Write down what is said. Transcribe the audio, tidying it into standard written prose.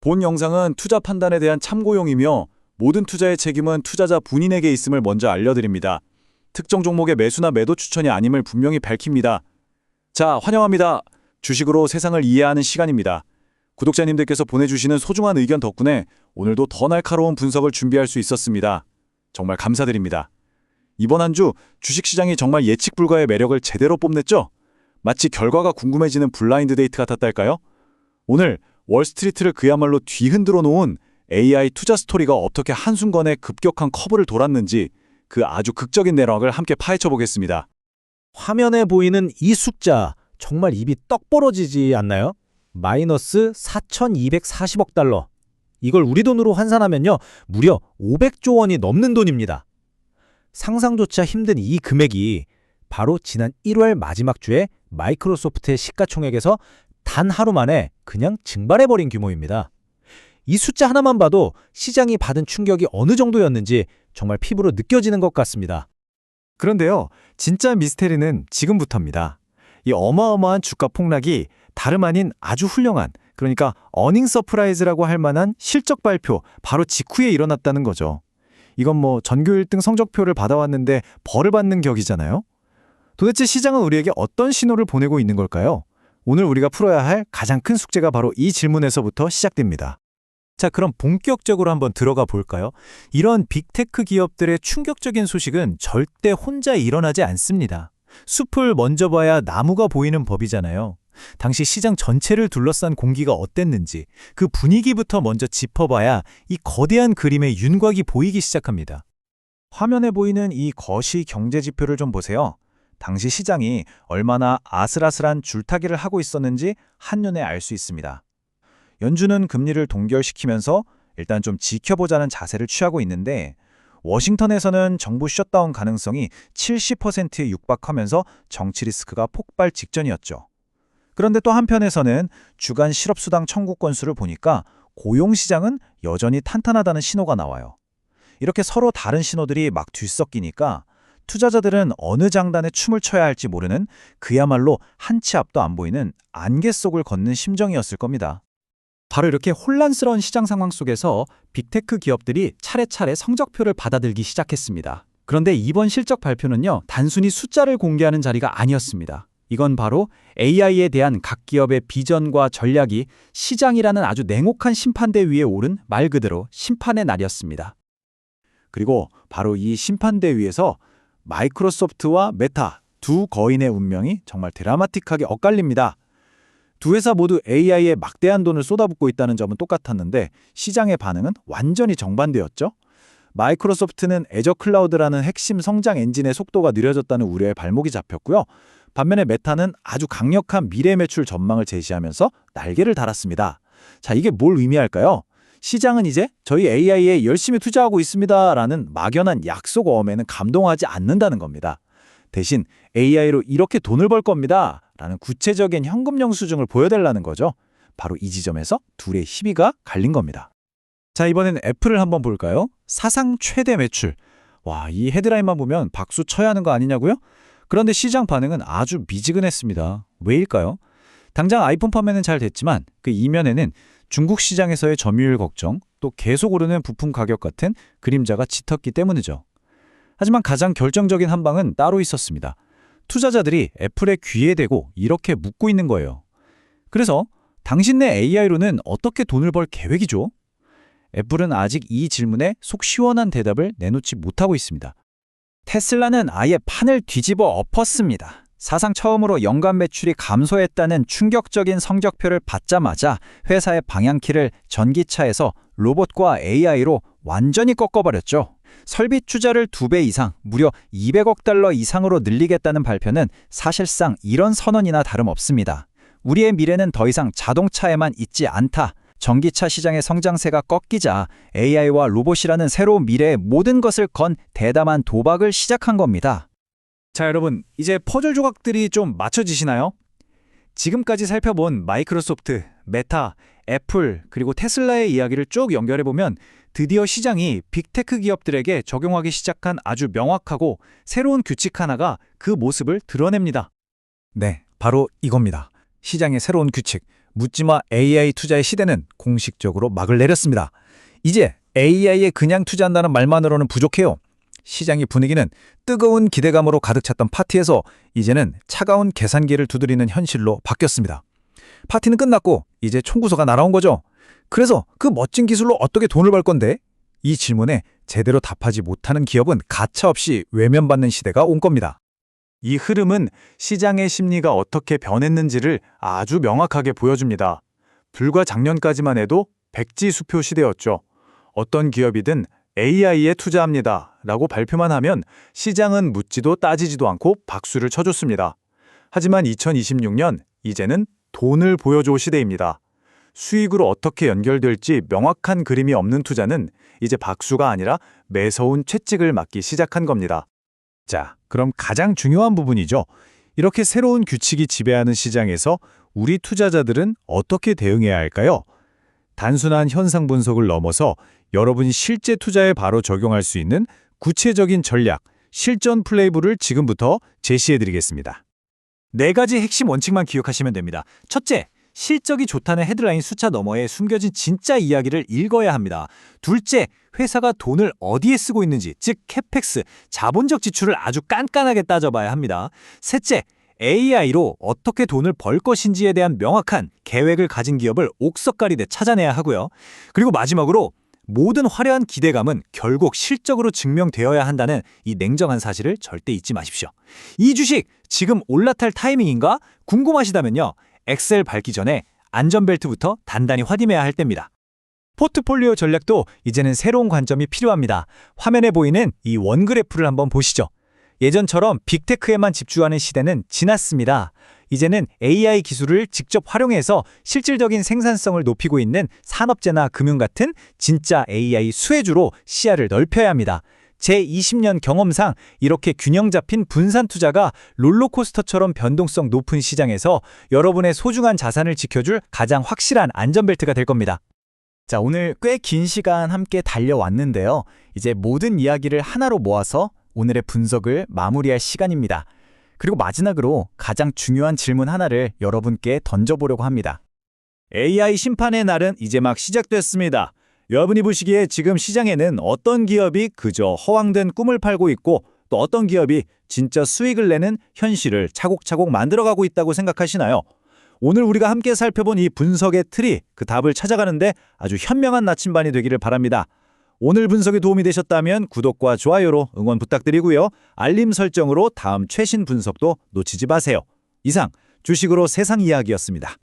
본 영상은 투자 판단에 대한 참고용이며 모든 투자의 책임은 투자자 본인에게 있음을 먼저 알려드립니다. 특정 종목의 매수나 매도 추천이 아님을 분명히 밝힙니다. 자, 환영합니다. 주식으로 세상을 이해하는 시간입니다. 구독자님들께서 보내주시는 소중한 의견 덕분에 오늘도 더 날카로운 분석을 준비할 수 있었습니다. 정말 감사드립니다. 이번 한 주 주식시장이 정말 예측 불가의 매력을 제대로 뽐냈죠? 마치 결과가 궁금해지는 블라인드 데이트 같았달까요? 오늘 월스트리트를 그야말로 뒤흔들어 놓은 AI 투자 스토리가 어떻게 한순간에 급격한 커브를 돌았는지 그 아주 극적인 내막을 함께 파헤쳐 보겠습니다. 화면에 보이는 이 숫자 정말 입이 떡 벌어지지 않나요? 마이너스 4,240억 달러. 이걸 우리 돈으로 환산하면요, 무려 500조 원이 넘는 돈입니다. 상상조차 힘든 이 금액이 바로 지난 1월 마지막 주에 마이크로소프트의 시가총액에서 단 하루 만에 그냥 증발해버린 규모입니다. 이 숫자 하나만 봐도 시장이 받은 충격이 어느 정도였는지 정말 피부로 느껴지는 것 같습니다. 그런데요, 진짜 미스테리는 지금부터입니다. 이 어마어마한 주가 폭락이 다름 아닌 아주 훌륭한, 그러니까 어닝 서프라이즈라고 할 만한 실적 발표 바로 직후에 일어났다는 거죠. 이건 뭐 전교 1등 성적표를 받아왔는데 벌을 받는 격이잖아요. 도대체 시장은 우리에게 어떤 신호를 보내고 있는 걸까요? 오늘 우리가 풀어야 할 가장 큰 숙제가 바로 이 질문에서부터 시작됩니다. 자, 그럼 본격적으로 한번 들어가 볼까요? 이런 빅테크 기업들의 충격적인 소식은 절대 혼자 일어나지 않습니다. 숲을 먼저 봐야 나무가 보이는 법이잖아요. 당시 시장 전체를 둘러싼 공기가 어땠는지 그 분위기부터 먼저 짚어봐야 이 거대한 그림의 윤곽이 보이기 시작합니다. 화면에 보이는 이 거시 경제 지표를 좀 보세요. 당시 시장이 얼마나 아슬아슬한 줄타기를 하고 있었는지 한눈에 알 수 있습니다. 연준은 금리를 동결시키면서 일단 좀 지켜보자는 자세를 취하고 있는데, 워싱턴에서는 정부 셧다운 가능성이 70%에 육박하면서 정치 리스크가 폭발 직전이었죠. 그런데 또 한편에서는 주간 실업수당 청구 건수를 보니까 고용시장은 여전히 탄탄하다는 신호가 나와요. 이렇게 서로 다른 신호들이 막 뒤섞이니까 투자자들은 어느 장단에 춤을 춰야 할지 모르는, 그야말로 한 치 앞도 안 보이는 안개 속을 걷는 심정이었을 겁니다. 바로 이렇게 혼란스러운 시장 상황 속에서 빅테크 기업들이 차례차례 성적표를 받아들기 시작했습니다. 그런데 이번 실적 발표는요, 단순히 숫자를 공개하는 자리가 아니었습니다. 이건 바로 AI에 대한 각 기업의 비전과 전략이 시장이라는 아주 냉혹한 심판대 위에 오른 말 그대로 심판의 날이었습니다. 그리고 바로 이 심판대 위에서 마이크로소프트와 메타 두 거인의 운명이 정말 드라마틱하게 엇갈립니다. 두 회사 모두 AI에 막대한 돈을 쏟아붓고 있다는 점은 똑같았는데 시장의 반응은 완전히 정반대였죠. 마이크로소프트는 애저 클라우드라는 핵심 성장 엔진의 속도가 느려졌다는 우려에 발목이 잡혔고요. 반면에 메타는 아주 강력한 미래 매출 전망을 제시하면서 날개를 달았습니다. 자, 이게 뭘 의미할까요? 시장은 이제 저희 AI에 열심히 투자하고 있습니다라는 막연한 약속 어음에는 감동하지 않는다는 겁니다. 대신 AI로 이렇게 돈을 벌 겁니다 라는 구체적인 현금 영수증을 보여달라는 거죠. 바로 이 지점에서 둘의 희비가 갈린 겁니다. 자, 이번엔 애플을 한번 볼까요? 사상 최대 매출. 와, 이 헤드라인만 보면 박수 쳐야 하는 거 아니냐고요? 그런데 시장 반응은 아주 미지근했습니다. 왜일까요? 당장 아이폰 판매는 잘 됐지만 그 이면에는 중국 시장에서의 점유율 걱정, 또 계속 오르는 부품 가격 같은 그림자가 짙었기 때문이죠. 하지만 가장 결정적인 한 방은 따로 있었습니다. 투자자들이 애플의 귀에 대고 이렇게 묻고 있는 거예요. 그래서 당신네 AI로는 어떻게 돈을 벌 계획이죠? 애플은 아직 이 질문에 속 시원한 대답을 내놓지 못하고 있습니다. 테슬라는 아예 판을 뒤집어 엎었습니다. 사상 처음으로 연간 매출이 감소했다는 충격적인 성적표를 받자마자 회사의 방향키를 전기차에서 로봇과 AI로 완전히 꺾어버렸죠. 설비 투자를 2배 이상, 무려 200억 달러 이상으로 늘리겠다는 발표는 사실상 이런 선언이나 다름없습니다. 우리의 미래는 더 이상 자동차에만 있지 않다. 전기차 시장의 성장세가 꺾이자 AI와 로봇이라는 새로운 미래의 모든 것을 건 대담한 도박을 시작한 겁니다. 자, 여러분, 이제 퍼즐 조각들이 좀 맞춰지시나요? 지금까지 살펴본 마이크로소프트, 메타, 애플, 그리고 테슬라의 이야기를 쭉 연결해보면 드디어 시장이 빅테크 기업들에게 적용하기 시작한 아주 명확하고 새로운 규칙 하나가 그 모습을 드러냅니다. 네, 바로 이겁니다. 시장의 새로운 규칙, 묻지마 AI 투자의 시대는 공식적으로 막을 내렸습니다. 이제 AI에 그냥 투자한다는 말만으로는 부족해요. 시장의 분위기는 뜨거운 기대감으로 가득 찼던 파티에서 이제는 차가운 계산기를 두드리는 현실로 바뀌었습니다. 파티는 끝났고 이제 총구서가 날아온 거죠. 그래서 그 멋진 기술로 어떻게 돈을 벌 건데? 이 질문에 제대로 답하지 못하는 기업은 가차없이 외면받는 시대가 온 겁니다. 이 흐름은 시장의 심리가 어떻게 변했는지를 아주 명확하게 보여줍니다. 불과 작년까지만 해도 백지수표 시대였죠. 어떤 기업이든 AI에 투자합니다 라고 발표만 하면 시장은 묻지도 따지지도 않고 박수를 쳐줬습니다. 하지만 2026년 이제는 돈을 보여줘 시대입니다. 수익으로 어떻게 연결될지 명확한 그림이 없는 투자는 이제 박수가 아니라 매서운 채찍을 맞기 시작한 겁니다. 자, 그럼 가장 중요한 부분이죠. 이렇게 새로운 규칙이 지배하는 시장에서 우리 투자자들은 어떻게 대응해야 할까요? 단순한 현상 분석을 넘어서 여러분이 실제 투자에 바로 적용할 수 있는 구체적인 전략, 실전 플레이북을 지금부터 제시해드리겠습니다. 4가지 핵심 원칙만 기억하시면 됩니다. 첫째, 실적이 좋다는 헤드라인 숫자 너머에 숨겨진 진짜 이야기를 읽어야 합니다. 둘째, 회사가 돈을 어디에 쓰고 있는지, 즉 캐펙스, 자본적 지출을 아주 깐깐하게 따져봐야 합니다. 셋째, AI로 어떻게 돈을 벌 것인지에 대한 명확한 계획을 가진 기업을 옥석가리대 찾아내야 하고요. 그리고 마지막으로 모든 화려한 기대감은 결국 실적으로 증명되어야 한다는 이 냉정한 사실을 절대 잊지 마십시오. 이 주식 지금 올라탈 타이밍인가? 궁금하시다면요. 엑셀 밟기 전에 안전벨트부터 단단히 확인해야 할 때입니다. 포트폴리오 전략도 이제는 새로운 관점이 필요합니다. 화면에 보이는 이 원그래프를 한번 보시죠. 예전처럼 빅테크에만 집중하는 시대는 지났습니다. 이제는 AI 기술을 직접 활용해서 실질적인 생산성을 높이고 있는 산업재나 금융 같은 진짜 AI 수혜주로 시야를 넓혀야 합니다. 제 20년 경험상 이렇게 균형 잡힌 분산 투자가 롤러코스터처럼 변동성 높은 시장에서 여러분의 소중한 자산을 지켜줄 가장 확실한 안전벨트가 될 겁니다. 자, 오늘 꽤 긴 시간 함께 달려왔는데요. 이제 모든 이야기를 하나로 모아서 오늘의 분석을 마무리할 시간입니다. 그리고 마지막으로 가장 중요한 질문 하나를 여러분께 던져보려고 합니다. AI 심판의 날은 이제 막 시작됐습니다. 여러분이 보시기에 지금 시장에는 어떤 기업이 그저 허황된 꿈을 팔고 있고 또 어떤 기업이 진짜 수익을 내는 현실을 차곡차곡 만들어가고 있다고 생각하시나요? 오늘 우리가 함께 살펴본 이 분석의 틀이 그 답을 찾아가는데 아주 현명한 나침반이 되기를 바랍니다. 오늘 분석이 도움이 되셨다면 구독과 좋아요로 응원 부탁드리고요. 알림 설정으로 다음 최신 분석도 놓치지 마세요. 이상 주식으로 세상 이야기였습니다.